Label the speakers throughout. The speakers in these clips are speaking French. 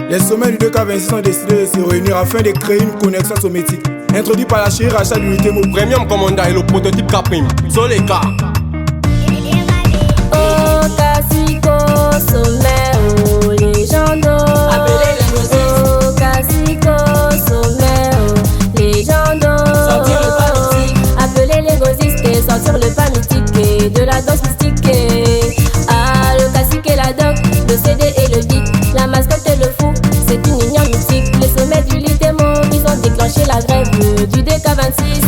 Speaker 1: Les sommets du 2K26 ont décidé de se réunir afin de créer une connexion sométique. Introduit par la chérie Rachat d'unité mot.
Speaker 2: Premium Commanda et le prototype Caprim. Sur les cas.
Speaker 3: Oh, Cacico, sommet, oh, légendaire.
Speaker 4: Appelez les grossistes.
Speaker 3: Oh, Cacico, sommet, oh, légendaire.
Speaker 4: Sortir le pas mythique.
Speaker 3: Appelez les grossistes et sortir le pas mythique et de la danse mystique. Ah, le cacique et la doc, le CD et le beat, la mascotte et le fou, c'est une union mythique. Les sommets du Litemo, ils ont déclenché la grève du DK26.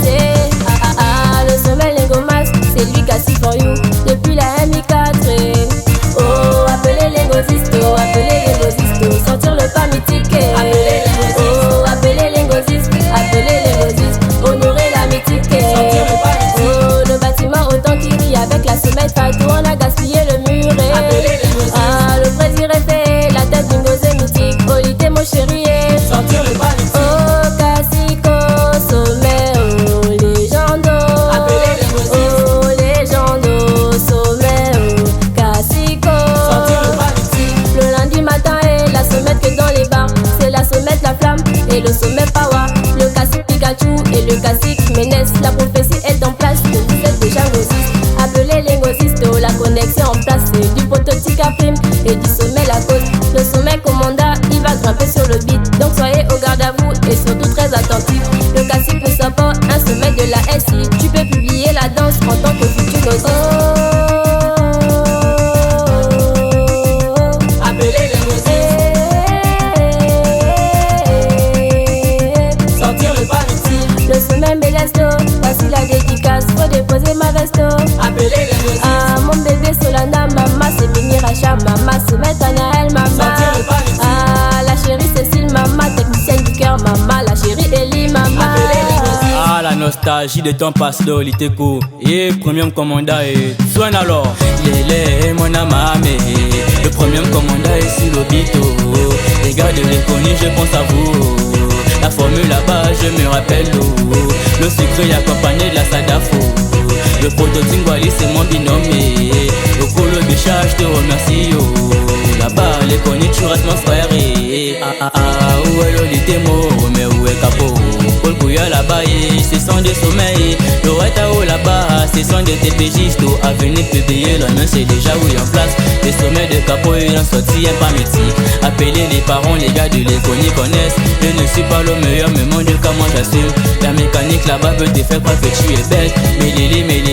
Speaker 3: Le sommet Lingomas, c'est lui Cassie for you depuis la MI4. Oh, appelez les grossistes, oh, appelez les grossistes, sortir le pas mythique.
Speaker 4: Appelez les grossistes.
Speaker 3: Oh, appelez les grossistes, appelez les grossistes, honorer la mythique.
Speaker 4: Sortir le pas mythique.
Speaker 3: Oh, le bâtiment autant qu'il rit avec la semelle Fatou, on a gaspillé le mur.
Speaker 4: Appelez les grossistes.
Speaker 3: Ah, le président est fait, la tête d'une gosse mythique. Oh, Litemo chérie.
Speaker 4: Sortir le pas mythique.
Speaker 3: Oh, Cacico, sommet, oh, légendaire.
Speaker 4: Appelez les grossistes.
Speaker 3: Oh, légendaire, sommet, oh, Cacico.
Speaker 4: Sortir le pas mythique.
Speaker 3: Le lundi matin et la sommette que dans les bars. C'est la sommette la flamme et le sommet power. Le cacique Pikachu et le cacique Ménès. La prophétie est en place, vous êtes déjà grossistes. Appelez les grossistes, oh, la connexion en place. C'est du prototype Caprim et du sommet la côte. Le sommet commanda, il va grimper sur le beat. Donc soyez au garde à vous et surtout très attentifs. Le cacique ne soit pas un sommet de la SI. Tu peux publier la danse en tant que futur grossiste.
Speaker 4: Appelez les grossistes. Sortir le pas mythique.
Speaker 3: Le sommet Mélesto, voici la dédicace, faut déposer ma vesto.
Speaker 4: Appelez les grossistes.
Speaker 3: Ah, mon bébé Solana, maman, c'est Mini Racha, maman, sommet Anaël, maman.
Speaker 4: Sortir le pas mythique.
Speaker 3: Ah, la chérie Cécile, maman, technicienne du cœur, maman, la chérie Ellie, maman.
Speaker 4: Appelez les grossistes.
Speaker 5: Ah, la nostalgie de ton passé de Liteko. Et Premium Commanda et soigne alors. Lélé, mon amame. Le Premium Commanda est sur le bito. Les gars de l'économie, je pense à vous. La formule là-bas, je me rappelle. Le secret accompagné de la Sadafo. Le prototype Wally, c'est mon binôme. Le colo Bicha, je te remercie. Là-bas, l'économie, tu restes mon frère. Où est le Litemo? Mais où est Capo? Paul Bouya là-bas, ce sont des sommeils. Le Retao là-bas, ce sont des TPJistes. À venir publier, l'annonce c'est déjà oui en place. Les sommets de Capo, ils ont sorti un pas mythique. Appelez les parents, les gars de l'économie connaissent. Je ne suis pas le meilleur, mais mon Dieu, comment j'assume. La mécanique là-bas veut te faire croire que tu es bête. Mais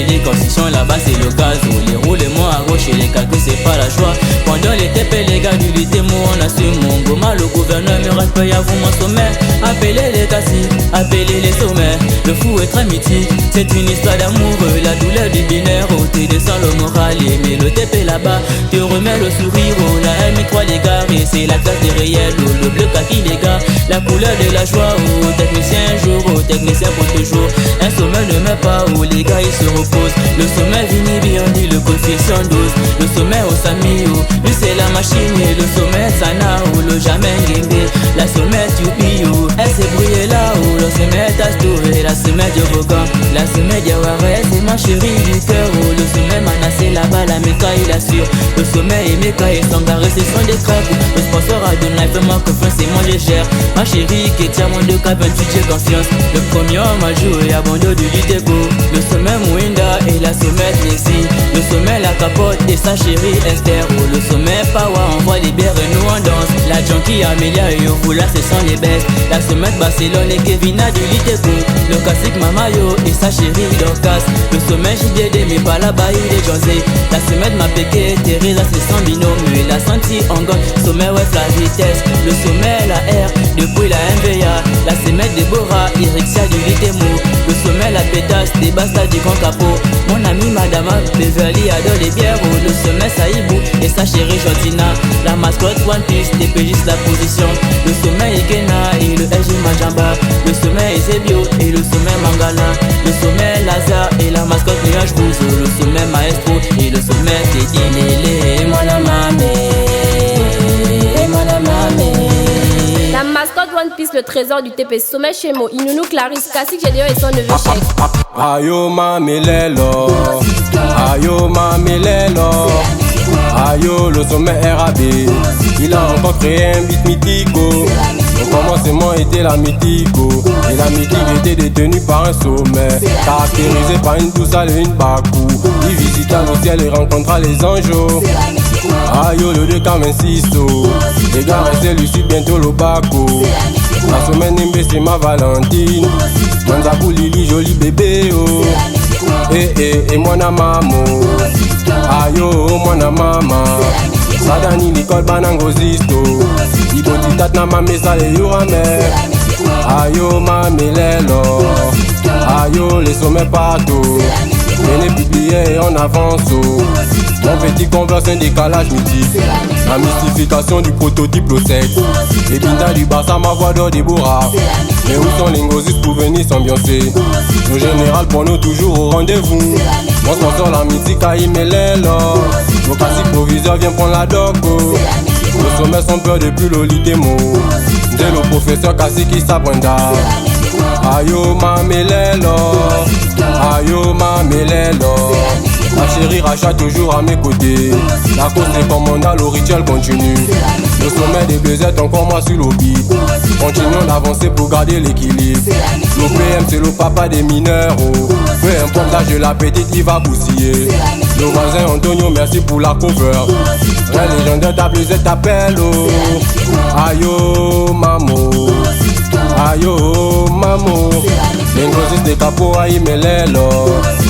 Speaker 5: les constructions là-bas, c'est le gaz. Les roulements à gauche et les calculs, c'est pas la joie. Pendant les TP, les gars du Litemo, on assume mon goma. Le gouverneur me rappelle à vous mon sommet. Appelez les cassis, appelez les sommets. Le fou est très mythique, c'est une histoire d'amour. La douleur du binaire, tu descends le moral. Mais le TP là-bas, te remet le sourire. La M3 les gars, et c'est la classe des réels. Le bleu kaki les gars, la couleur de la joie. Technicien un jour, technicien pour toujours. Un sommet ne met pas où les gars ils se reposent. Le sommet Vini bien dit le coefficient 12. Le sommet au Samio, lui c'est la machine. Et le sommet Sana ou le jamais Gimbe. La sommet Yupio, elle s'est brouillée là où le sommet Tastouré. La sommet de Vogan, la sommet Diaware, c'est ma chérie du cœur. Le sommet Manassé là-bas, la méca il assure. Le sommet et méca et Sangaré, ce sont des crêpes. Le sponsor a donné, fais-moi confiance, c'est moi légère. Ma chérie qui tient mon 2K28, j'ai confiance. Le premier homme a joué à Bondo du Liteko. Le sommet Mouinda et la sommet Nexi. Le sommet la capote et sa chérie Esther. Le sommet Pawa envoie les bières et nous on danse. La junkie Amelia et Yovoula ce sont les best. La sommet Barcelone et Kevina du Liteko. Le classique Mamayo et sa chérie Dorcas. Le sommet JDD mais pas là-bas il est José. La sommet Mapeke et Teresa c'est son binôme. Et la senti en gomme, sommet Wef la vitesse. Le sommet la R depuis la MVA. La sommet Deborah, Erixia du Litemo. Le sommet la pétasse, des bastas du grand capot. Mon ami Madama, Beverly adore les bières. Le sommet Saïbou et sa chérie Jotina. La mascotte One Piece, TPJ la position. Le sommet Ikena et le LG Majamba. Le sommet Ezebio et le sommet Mangala. Le sommet Lazare et la mascotte Nuage Bouzo. Le sommet Maestro et le sommet Teddy Lele. Mon amame, mon amame.
Speaker 3: La mascotte One Piece, le trésor du TP, sommet Chemo, Inounou Clarisse, Cacique Gédéon et son neveu Chèque.
Speaker 2: Ayo mami lelo, ayo mami lelo. Ayo, le sommet RAB, il a encore créé un beat mythico. Au commencement était la mythico, et la mythique était détenue par un sommet, caractérisé par une douce et une bakou. Il visita le ciel et rencontra les anges. Ayo, le 2K26, les gars restaient lucides, bientôt le baco. La semaine Nimbe c'est ma Valentine, Manzakou Lili joli bébé oh. Et moi na maman, ayo moi na maman. Sadani l'école banango zisto, iboti tat na mame sale yorame. Ayo mame lelo, ayo les sommets partout. Venez publier en avance oh. Mon petit converse un décalage mythique, la mystification du prototype au sexe. Les bindas du Barça, ma voix d'or Déborah. Mais où sont les ngosis pour venir s'ambiancer? Le général pour nous toujours au rendez-vous. Mon sponsor la mythique à Imelelo. Nos classiques proviseurs viennent prendre la doco. Nos sommets sont peur depuis l'olitemo. Dès le professeur Kassi qui s'apprendra. Ayo mamelelo, ayo mamelelo. La chérie Racha toujours à mes côtés. La cause des commandants, le rituel continue. Le sommet des bleusettes, encore moi sur le beat. Continuons d'avancer pour garder l'équilibre. L'OPM c'est le papa des mineurs oh. Peu importe l'âge de la petite, il va bousiller. Le voisin Antonio, merci pour la cover. La légendaire ta bleusette t'appelle oh. Ayo mamo, ayo mamo. Les grosses des capots à Imelelo.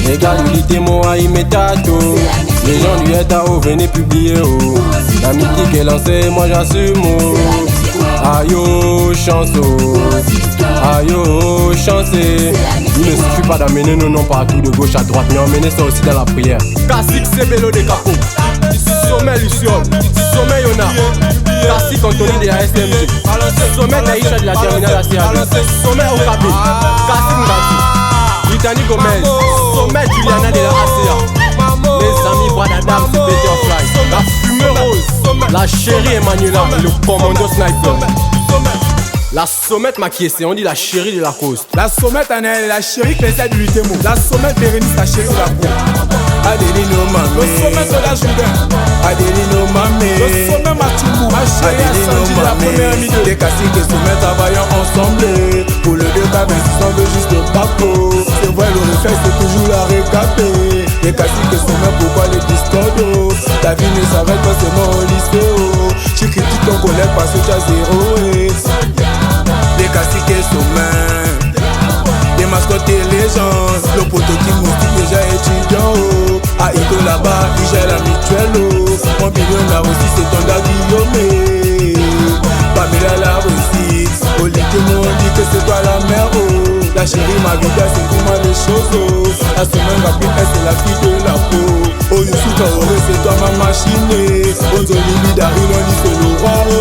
Speaker 2: Les gars du litemo à Imetato. Les gens du Etao venez publier oh. La mythique est lancée, moi j'assume oh. Ayo chance oh. Ayo chance. Il ne suffit pas d'amener nos noms partout de gauche à droite, mais emmener ça aussi dans la prière. Classique c'est Bello des capots. Sommet Luciol, sommet Yona, classique Anthony de la SMG, sommet Naïcha de la terminale ACAB, sommet OKB, classique Ngati, Brittany Gomez, sommet Juliana de la ACA. Mes amis Bradadam c'est Butterfly, la fumée rose, la chérie Emmanuela, le commando sniper. La sommette maquillée, c'est on dit la chérie de la coast.
Speaker 1: La sommette Anel, la chérie Clésia du Lutemo. La sommette Bérénice, la chérie de la cour. Adelino Mamé. Le sommet Soda Jourdain. Adelino Mamé. Le sommet Matumbu. Ma chérie Sandy, la première amie de. Des classiques et sommets travaillant ensemble. Pour le 2K26, on veut juste le papo. C'est vrai, le réflexe, c'est toujours la récapée. Les classiques et sommets, pourquoi les discordos? Ta vie ne s'arrête pas seulement au lycée. Tu critiques ton collègue parce que tu as zéro. Des classiques et sommets, des mascottes et légendes. Le prototype moustique déjà étudiant oh. À Ito là-bas, il gère la mutuelle oh. Mon millionnaire aussi c'est Tonda Guillaume. Pamela la réussite. Au lit de on dit que c'est toi la mère oh. La chérie ma vida c'est pour moi les choses oh. La semaine rapide elle c'est la fille de la peau. Oh Youssou Kaoré c'est toi ma machine. Ozoli Bidari l'on dit c'est le roi oh.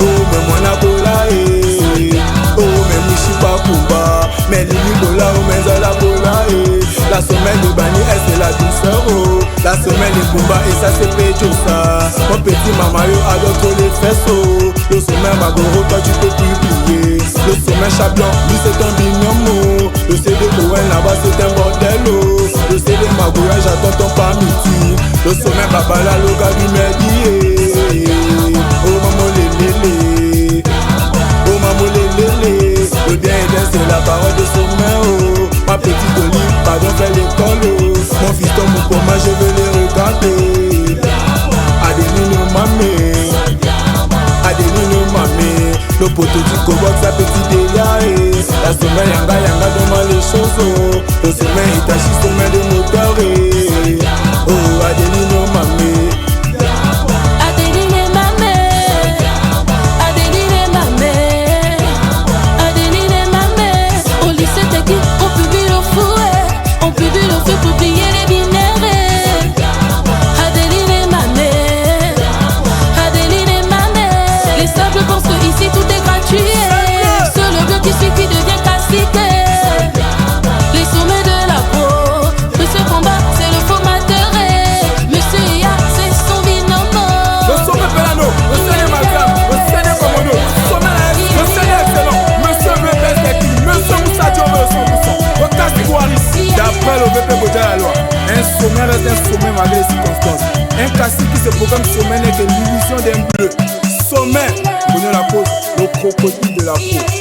Speaker 1: Oh mais moi n'a pas oh mais Mouchipa Kumba. Mais Lili Bola oh mais Zala Bola La semaine de Bani elle c'est la douceur oh. La semaine de Kumba et ça c'est Pechosa. Mon petit mamayo adore trop les fesses oh. Le sommet Magoro toi tu peux publier. Le sommet Chablan lui c'est un binôme oh. Le CD Cohen là-bas c'est un bordel oh. Le CD Magoro j'attends ton parmiti. Le sommet Babala le gars du Medi oh maman lélé. Oh maman lélé. Le bien et bien c'est la parole de sommet oh. Ma petite olive, pardon fais l'école oh. Mon fiston mon coma je veux les regarder. Adelino Mamé, Adelino Mamé. Le prototype Kobox sa petite délire. La sommet yanga yanga devant les choses oh. Le sommet Itachi sommet de moteur oh Adelino Mamé.
Speaker 3: Pour plier les binaires. Adeline et Mamé, Adeline et Mamé. Les sables pensent que ici tout est gratuit. C'est le bleu qui suit qui devient classique. Les sommets de la peau. De ce combat c'est le formateur.
Speaker 1: programme sommet n'est que l'illusion d'un bleu. Sommet, prenez la pause, le crocodile de la peau.